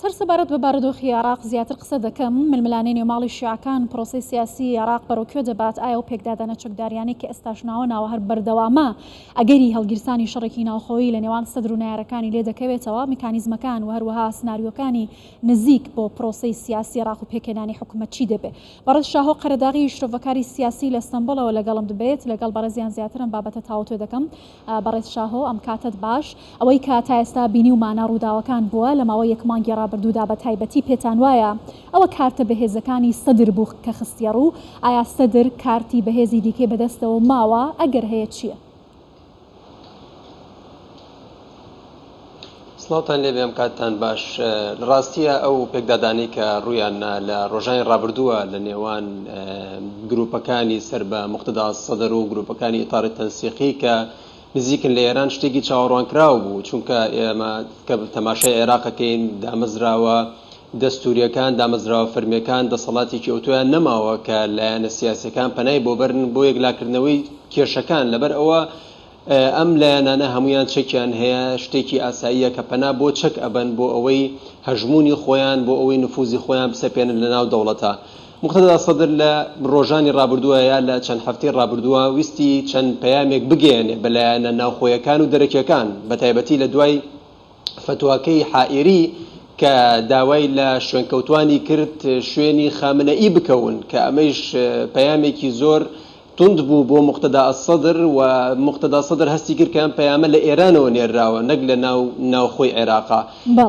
سەرسەبارەت بە بارودۆخی عێراق زیاتر قسە دەکەم ململانەی نێوماڵی شیعەکان پرۆسەی سیاسی عێراق بەڕێوەکوێ دەبات ئایا و پێکدادانە چەکداریانی کە ئێستاش ناوە هەر بەردەوامە ئەگەری هەڵگیرسانی شەڕێکی ناوخۆیی لە نێوان سەدر و نایارەکانی لێ دەکەوێتەوە میکانیزمەکان و هەروەها سناریۆکانی نزیک بۆ پرۆسەی سیاسی عێراق و پێکهێنانی حکوومەت چی دەبێت. بەڕێز شاهۆ قەرەداغی شرۆڤەکاری سیاسی لە ئەستەمبوڵەوە لەگەڵم دەبێت لەگەڵ بەڕێزیان زیاترم بابەتە تاوتوێ دەکەم. بەڕێز شاهۆ ئەم کاتت باش ئەوەی کە تا ئێستا بینی و مانا ڕووداوەکان بووە لە ماوەی یەک مانگی ڕابردوودا بە تایبەتی پێتان وایە ئەوە کارتە بەهێزەکانی سەدر بوو کە خستیە ڕوو ئایا سەدر کارتی بەهێزی دیکەی بەدەستەوە ماوە ئەگەر هەیە چییە؟ سڵاوتان لێ بێم کاتتان باش. ڕاستیە ئەو پێکدادانی کە ڕوویان لە ڕۆژانی ڕابردووە لە نێوان گروپەکانی سەر بە موقتدا سەدر و گروپەکانی ئیتاری تەنسیقی کە نزیکن لە ئێران شتێکی چاوەڕوانکراو بوو، چونکە ئێمە کە تەماشای عێراقەکەین دامەزراوە دەستوریەکان دامەزراوە فەرمیەکان دەسەڵاتێکی ئۆتۆیان نەماوە کە لایەنە سیاسەکان پەنای بۆ بەرن بۆ یەکلاکردنەوەی کێشەکان. لەبەر ئەوە ئەم لایەنانە هەمویان چەکیان هەیە، شتێکی ئاساییە کە پەنا بۆ چەک ئەبەن بۆ ئەوەی هەژمونی خۆیان بۆ ئەوەی نفوزی خۆیان بسەپێنن لە ناو دەوڵەتە. موقتدا سەدر لە ڕۆژانی ڕابردووە یا لە چەند هەفتەی ڕابردووە ویستی چەند پەیامێک بگەێنێ بە لایەنە ناوخۆیەکان و دەرەکیەکان، بە تایبەتی لە دوای فتواکەی حائیری کە داوای لە شوێنکەوتوانی کرد شوێنی خامنەئی بکەون، کە ئەمەش پەیامێکی زۆر تند بوو بۆ موقتدا سەدر و موقتدا سەدر هەستی کرد کە ئەم پەیامە لە ئێرانەوە نێراوە نەک لە ناوخۆی عێراقا.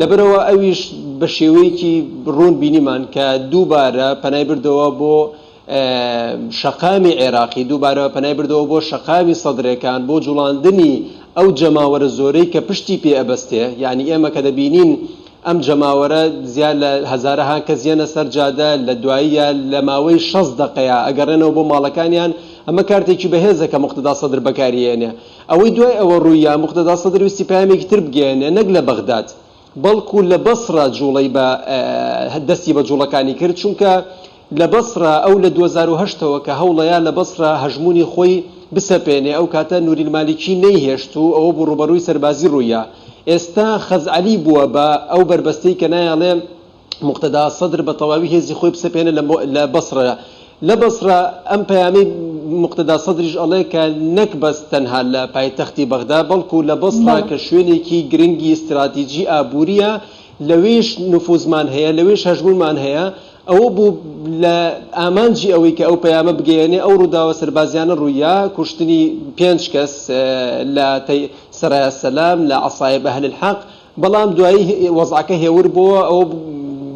لەبەرەوە ئەویش بە شێوەیەکی ڕوون بینیمان کە دووبارە پەنای بردەوە بۆ شەقامی عێراقی، دووبارە پەنای بردەوە بۆ شەقامی سەدرەکان بۆ جوڵاندنی ئەو جەماوەرە زۆرەی کە پشتی پێ ئەبەستێ. یعنی ئێمە کە دەبینین ئەم جەماوەرە زیاد لە هەزارەها کەس یەنە سەر جادە لە دواییە لە ماوەی 6 دقەیە ئەگەڕێنەوە بۆ ماڵەکانیان، ئەمە کارتێکی بەهێزە کە موقتدا سەدر بەکارهێنێ. ئەوەی دوای ئەوە ڕوویە موقتدا سەدر ویستی پەیامێکی تر بگەێنێ نەک لە بەغداد بەڵکو لە بەسڕە جوڵەی بە دەستی بە جوڵەکانی کرد، چونکە لە بەسڕە ئەو لە 2008ەوە کە هەوڵەیە لە بەسڕە هەژمونی خۆی بسەپێنێ، ئەو کاتە نووری المالیکی نەیهێشت و ئەوە بۆ ڕوبەڕووی سەربازی ڕوویە. ئێستا خەزعەلی بووە بە ئەو بربەستەی کە نایەڵێ موقتدا سەدر بە تەواوی هێزی خۆی بسەپێنێ لە بەسڕە. لە بەسڕە ئەم پەیامەی موقتدا سەدریش ئەڵێ کە نەک بەس تەنها لە پایتەختی بەغدا بەڵکو لە بەسڕە کە شوێنێکی گرنگی استراتیجی ئابووریە، لەوێش نفوزمان هەیە، لەوێش هەژمونمان هەیە. ئەوە بوو لە ئامانجی ئەوەی کە ئەو پەیامە بگەێنێ ئەو ڕووداوە سەربازیانە ڕوویە، کوشتنی 5 کەس لە سەرای سەلام لە عەسایب ئەهل الحەق، بەڵام دوایی وەزعەکە هێور بووە ئەو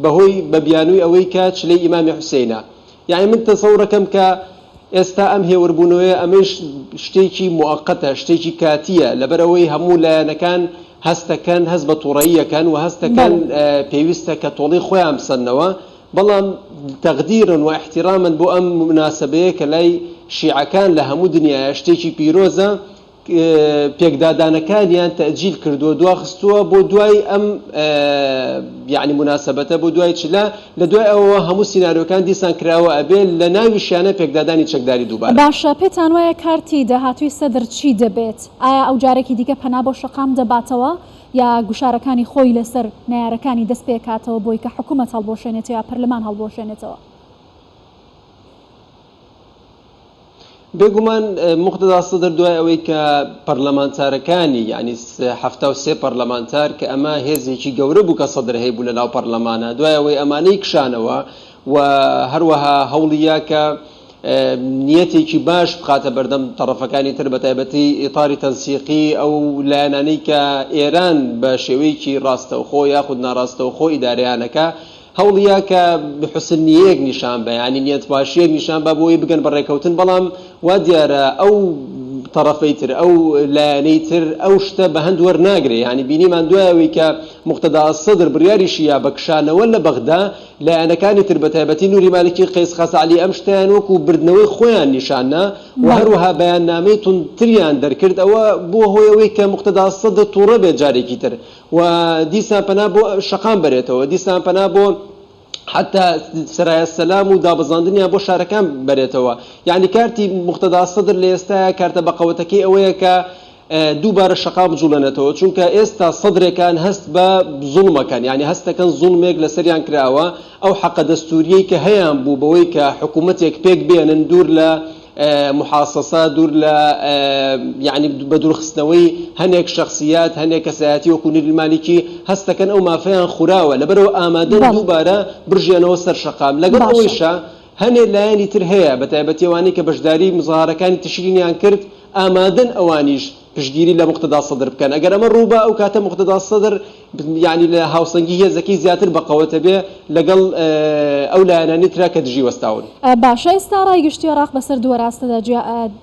بەهۆی بەبیانووی ئەوەی کە چلەی ئیمامی حوسێنە. یعنی من تەسەوڕەکەم کە ئێستا ئەم هێوربوونەوەی ئەمەش شتێکی موقەتە، شتێکی کاتیە، لەبەرەوەی هەموو لایەنەکان هەستەکەن هەست بە تووڕەییەکەن و هەستەکەن پێویستە کە تۆڵی خۆیان بسەنەوە. بەڵام تەقدیرن و احتیرامن بۆ ئەم مناسبەیە کە لای شیعەکان لە هەموو دنیاە شتێکی پیرۆزە، پێکدادانەکانیان تەجیل کردووە دواخستووە بۆ دوای ئەم یعنی مناسبەتە بۆ دوای چلا، لە دوای ئەوە هەموو سیناریۆکان دیسان کراوە ئەبێ لە ناویشیانە پێکدادانی چەکداری دووبارە. باشە پێتان وایە کارتی داهاتووی سەدر چی دەبێت؟ ئایا ئەو جارێکی دیکە پەنا بۆ شەقام دەباتەوە یا گوشارەکانی خۆی لەسەر نایارەکانی دەست پێکاتەوە بۆی کە حکوومەت هەڵبۆشێنێتەوە یا پەرلەمان هەڵبۆشێنێتەوە؟ بێگومان موقتدا سەدر دوای ئەوەی کە پەرلەمانتارەکانی یعنی 73 پەرلەمانتار کە ئەمە هێزێکی گەورە بوو کە سەدر هەیە بوو لە ناو پەرلەمانە، دوای ئەوەی ئەمانەی کشانەوە و هەروەها هەوڵیە کە نیەتێکی باش بخاتە بەردەم تەڕەفەکانی تر بە تایبەتی ئیتاری تەنسیقی ئەو لایەنانەی کە ئێران بە شێوەیەکی ڕاستەوخۆ یاخود ناڕاستەوخۆ ئیدارەیانەکە هەوڵیە کە بحسن نیەیەک نیشان بە، ینی نیەت باشیەک نیشان بە بۆی بگەن بەڕێکەوتن. بەڵام وا دیارە ئەو تەڕەفەی تر ئەو لایەنەی تر ئەو شتە بە هەند وەرناگرێ. ینی بینیمان دوایەوەی کە موقتدا سەدر بڕیاریشیە بە کشانەوە لە بەغدا لایەنەکانی تر بە تایبەتی نووری مالکی قەیس خەزعەلی ئەم شتیان وەکو بردنەوەی خۆیان نیشانە و هەروەها بەیاننامەی تونتریان دەرکرد. ئەوە بۆ هۆیەوەی کە موقتدا سەدر تووڕە بێت جارێکی تر و دیسان پەنا بۆ شەقام بەرێتەوە، دیسان پەنا بۆ حتى سرای سەلام و دابەزاندنیان بۆ شارەکان بەرێتەوە. یعنی کارتی موقتدا سەدر لە ئێستا کارتە بەقەوەتەکەی ئەوەیە کە دووبارە شەقام جوڵێنێتەوە چونکە ئێستا سەدرێکان هەست بە زوڵمەکان یعنی هەستەکەن زوڵمێک لەسەریان کراوە ئەو حەقە دەستوریەی کە هەیان بوو بەوەی کە حکوومەتێک پێک بێنن دوور لە محاسسە دوور لە یعنی بە دوورخستنەوەی هەنێک شخصیات هەنێک کەسایەتی وەکو نیل مالیکی هەستەکەن ئەو مافەیان خوراوە لەبەرەوە ئامادەن دووبارە برژێنەوە سەر شەقام لەگەڵ ئەوەیشە هەنێک لایەنی تر هەیە بە تایبەتیەوانی کە بەشداری مزاهرەکانی تشرینیان کرد ئامادەن ئەوانیش پشتگیری لە مقتدا سەدر بکەن ئەگەر ئەمە ڕووبە ئەو کاتە مقتدا سەدر یعنی لە هاوسەنگی هێزەکەی زیاتر بەقەوەتە بێ لەگەڵ ئەو لایەنانی ترا کە دژی وەستاون. باشە ئێستا ڕایگەشتی عێراق بەسەر دووە ڕاستەدا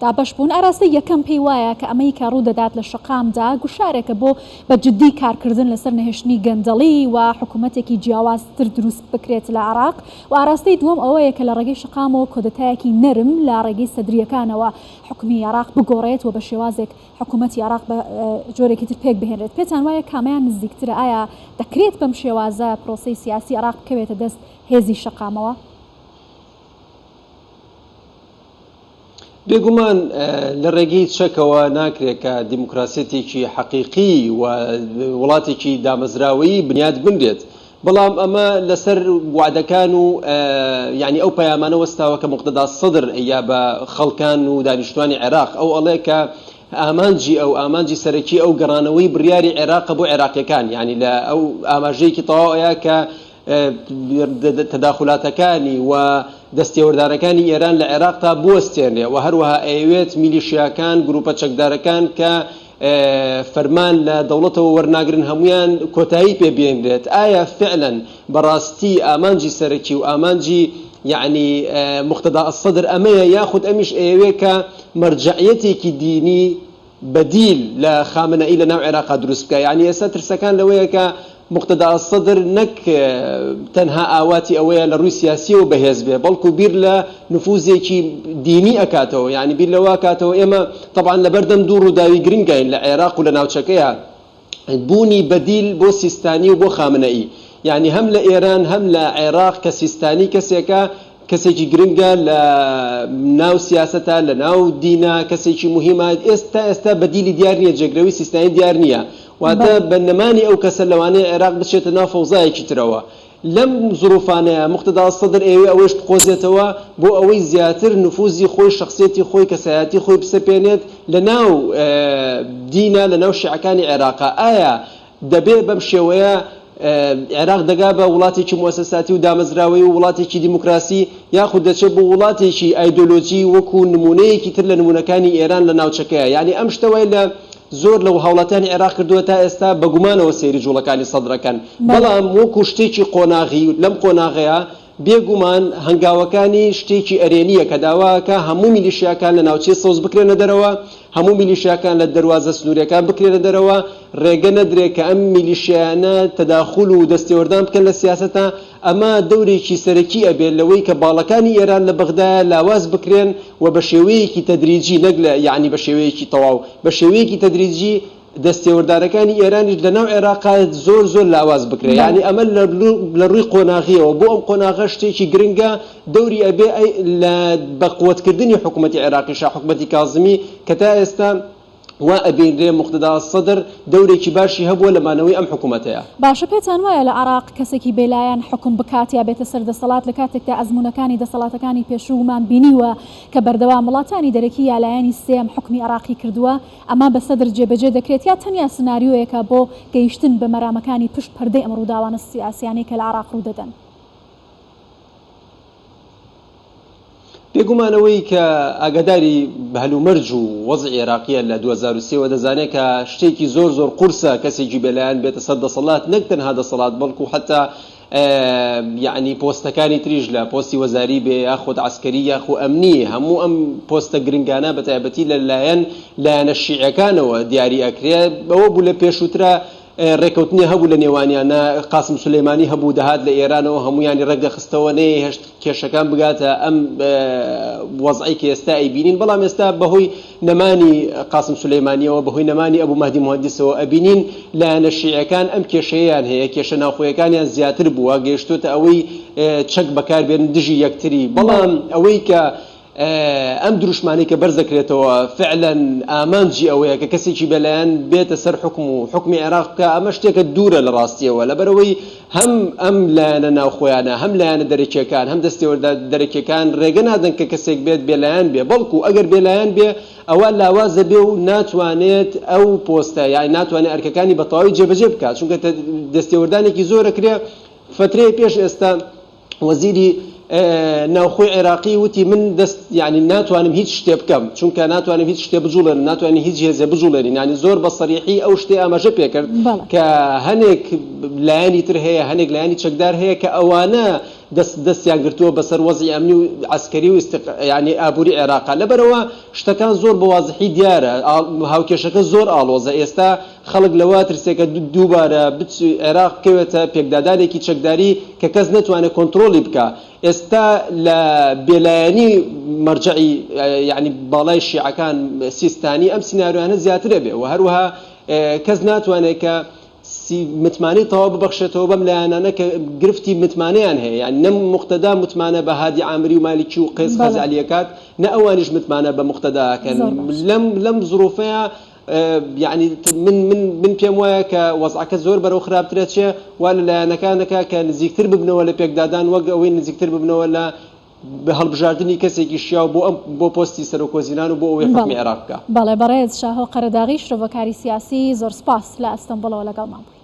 دابەش بوون ئاراستە یەکەم پێی وایە کە ئەمەی کە ڕوو دەدات لە شەقامدا گوشارێکە بۆ بە جددی کارکردن لەسەر نەهێشتنی گەندەڵی و حکوومەتێکی جیاوازتر دروست بکرێت لە عێراق و ئاراستەی دووەم ئەوەیە کە لە ڕێگەی شەقامەوە کۆدەتایەکی نەرم لە ڕێگەی سەدریەکانەوە حکومی عێراق بگۆڕێت و بە شێوازێک حکوومەتی عێراق بە جۆرێکی تر پێک بهێنرێت. پێتان وایە کامیان نزیکترە ئایا دەکرێت بەم شێوازە پرۆسەی سیاسی عێراق بکەوێتە دەست هێزی شەقامەوە؟ بێگومان لە ڕێگەی چەکەوە ناکرێت کە دیموکراسێتێکی حەقیقی و وڵاتێکی دامەزراوەیی بنیاد بنرێت بەڵام ئەمە لەسەر وعدەکان و یعنی ئەو پەیامانە وەستاوە کە مقتدا سەدر یا بە خەڵکان و دانیشتوانی عێراق ئەو ئەڵێ کە ئامانجی سەرەکی ئەو گەڕانەوەی بڕیاری عێراقە بۆ عێراقیەکان یعنی لە ئەو ئاماژەیەکی تەواوەیە کە تەداخلاتەکانی و دەستێوەردارەکانی ئێران لە عێراقتا بوەستێنێ و هەروەها ئەوێت میلیشیاکان گروپە چەکدارەکان کە فەرمان لە دەوڵەتەوە وەرناگرن هەمویان کۆتایی پێبێنرێت. ئایا فعلا بەڕاستی ئامانجی سەرەکی و ئامانجی یعنی مقتدا الصدر ئەمەیە یاخود ئەمیش ئەوەیە کە مەرجعیەتێکی دینی بەدیل لە خامنەئی لە ناو عێراقا دروست بکە یعنی ئێستا ترسەکان لەوەیە کە مقتدا الصدر نەک تەنها ئاواتی ئەوەیە لە ڕووی سیاسیەوە بەهێز بێ بەڵکو بیر لە نفوزێکی دینی ئەکاتەوە یعنی بیر لەوە کاتەوە ئێمە طبعا لەبەردەم دوو ڕووداوی گرنگین لە عێراق و لە ناوچەکەیە بوونی بەدیل بۆ سیستانی و بۆ خامنەئی یعنی هەم لە ئێران هەم لە عێراق کە سیستانی کەسێکە کەسێکی گرنگە لە ناو سیاسەتە لە ناو دینە کەسێکی مهمە ئێستا بەدیلی دیار نییە جێگرەوەی سیستانی دیار نییە واتە بەرنەمانی ئەو کەسە لەوانەیە عێراق بچێتە ناو فەوزایەکی ترەوە لەم زروفانەیە مقتدا الصدر ئەوەش بقۆزێتەوە بۆ ئەوەی زیاتر نفوزی خۆی شخصیەتی خۆی کەسایەتی خۆی بسەپێنێت لە ناو دینە لە ناو شیعەکانی عێراقا. ئایا دەبێت بەم شێوەیە عێراق دەگا بە وڵاتێکی موسەساتی و دامەزراوەی و وڵاتێکی دیموکراسی یاخود دەچێت بۆ وڵاتێکی ئایدۆلۆجی وەکو نمونەیەکی تر لە نمونەکانی ئێران لە ناوچەکەیە یعنی ئەم شتەوەی لە زۆر لەو هاوڵاتیانی عێراق کردووە تا ئێستا بەگومانەوە سەیری جوڵەکانی سەدرەکەن بەڵام وەکو شتێکی قۆناغی لەم قۆناغەیە بێگومان هەنگاوەکانی شتێکی ئەرێنیە کە داواکە هەموو میلیشیاکان لە ناوچەی سەوز بکرێنە دەرەوە هەموو میلیشیاکان لە دەواازە سنووریەکان بکرێنە دەرەوە ڕێگە نەدرێت کە ئەم میلیشیانە تەداخل و دەستێوەردان بکەن لە سیاسەتە ئەمە دەورێکی سەرەکی ئەبێت لەوەی کە باڵەکانی ئێران لە بەغدایە لاواز بکرێن و بە شێوەیەکی تەدریجی نەک لە یعنی بە شێوەیەکی تەواو بە شێوەیەکی تەدریجی دەستێوەردارەکانی ئێرانیش لە ناو عێراقا زۆر لاواز بکرێت یعنی ئەمە لە ڕووی قۆناغیەوە بۆ ئەم قۆناغە شتێکی گرنگە دەوری ئەبێ لە بەقوەتکردنی حکوومەتی عێراقیش حکوومەتی کاظمی کە تا ئێستا وا ئەبینرێ مقتدا الصدر دەورێکی باشی هەبووە لەمانەوەی ئەم حکوومەتەیە. باشە پێتان وایە لە عێراق کەسێکی بێلایەن حکوم بکات یا بێتە سەردەسەڵات لە کاتێکدا ئەزمونەکانی دەسەڵاتەکانی پێشوومان بینیوە کە بەردەوام وڵاتانی دەرەکی یالایەنی سێم حکمی عێراقی کردووە ئەمە بە سەدر جێبەجێ دەکرێت یا تەنیا سناریۆیەکە بۆ گەیشتن بە مەرامەکانی پشت پەردەی ئەم ڕووداوانە سیاسیانەی کە لە عێراق ڕوو دەدەن؟ بێگومانەوەی کە ئاگاداری هەلومەرج و وەزعی عێراقیە لە 2023 دەزانێت کە شتێکی زۆر قورسە کەسێکی بێلایەن بێتە سەر دەسەڵات نەک تەنها دەسەڵات بەڵکو حتا یعنی پۆستەکانی تریژ لە پۆستی وەزاری بێ یاخود عسکەری یاخو ئەمنی هەموو ئەم پۆستە گرنگانە بە تایبەتی لەلایەنە شیعەکانەوە دیاری ئەکرێت بەوە بوو لە پێشووترە ڕێکەوتنی هەبوو لە نێوانیانە قاسم سولەیمانی هەبوو دەهات لە ئێرانەوە هەمویانی ڕێگەخستەوە نەهێشت کێشەکان بگاتە ئەم وەزعی کە ئێستا ئەیبینین بەڵام ئێستا بەهۆی نەمانی قاسم سولەیمانیەوە بەهۆی نەمانی ئەبوو مەهدی موهەندیسەوە ئەبینین لایەنە شیعەکان ئەم کێشەیان هەیە کێشە ناوخۆیەکانیان زیاتر بووە گەیشتوتە ئەوەی چەک بەکاربێن دژی یەکتری بەڵام ئەوەی کە ئەم دروشمانی کە بەرزەکرێتەوە فعلا ئامانجی ئەوەیە کە کەسێکی بەلایەن بێتە سەر حکم و حکمی عێراق بکە، ئەمە شتێکە دوورە لە ڕاستیەوە، لەبەرەوەی هەم ئەم لایەنە ناوخۆیانە هەم لایەنە دەرەکیەکان هەم دەستێوەردە دەرەکیەکان ڕێگە نادەن کە کەسێک بێت بێلایەن بێ، بەڵکو ئەگەر بێلایەن بێ ئەوە لاوازە بێ و ناتوانێت ئەو پۆستە یان ناتوانێت ئەرکەکانی بەتەواوی جێبەجێ بکات، چونکە دەستێوەردانێکی زۆرەکرێ. فترەیە پێش ئێستا وەزیری ناوخۆی عێراقی وتی من دەست ینی ناتوانم هیچ شتێ بکەم، چونکە ناتوانم هیچ شتێ بجوڵێن، ناتوانین هیچ هێزێ بجوڵێنین، ینی زۆر بە سەریحی ئەو شتێ ئاماژە پێکرد کە هەنێک لایەنی تر هەیە، هەنێک لایەنی چەکدار هەیە کە ئەوانە دەستیان گرتووە بەسەر وەزعی ئەمنی و عسکەری و ینی ئابووری عێراقا. لەبەرەوە شتەکان زۆر بە وازحی دیارە، هاوکێشەکە زۆر ئاڵۆزە. ئێستا خەڵک لەوە ترسێکە دووبارە عێراق بکەوێتە پێکدادانێکی چەکداری کە کەس نەتوانێت کۆنتترۆلی بکە. ئێستا لە بێلایەنی مەرجعی ینی باڵای شیعەکان سیستانی ئەم سیناریوانە زیاترە بێ و هەروەها کەس ناتوانێت کە متمانەی تەواو ببەخشێتەوە بەم لایەنانە کە گرفتی متمانەیان هەیە، یان نە موقتەدا متمانە بە هادی عامری و مالیکی و قەیس خەزعەلیەکات، نە ئەوانیش متمانە بە موقتەداکەن. لەم زروفەیە یعنی من پێم وایە کە وەزعەکە زۆر بەرەو خراپترە چێ وا لە لایەنەکانەکە کە نزیکتر ببنەوە لە پێکدادان وەک ئەوەی نزیکتر ببنەوە لە بە هەڵبژاردننی کەسێکی شیا بۆ پۆستی سەرۆکۆزیران و بۆ ئەوەی حکمی عێراق بکە. بەڵێ بەڕێز شاهۆ قەرەداغی شرۆڤەکاری سیاسی، زۆر سپاس لە ئەستەمبوڵەوە لەگەڵمان بووی.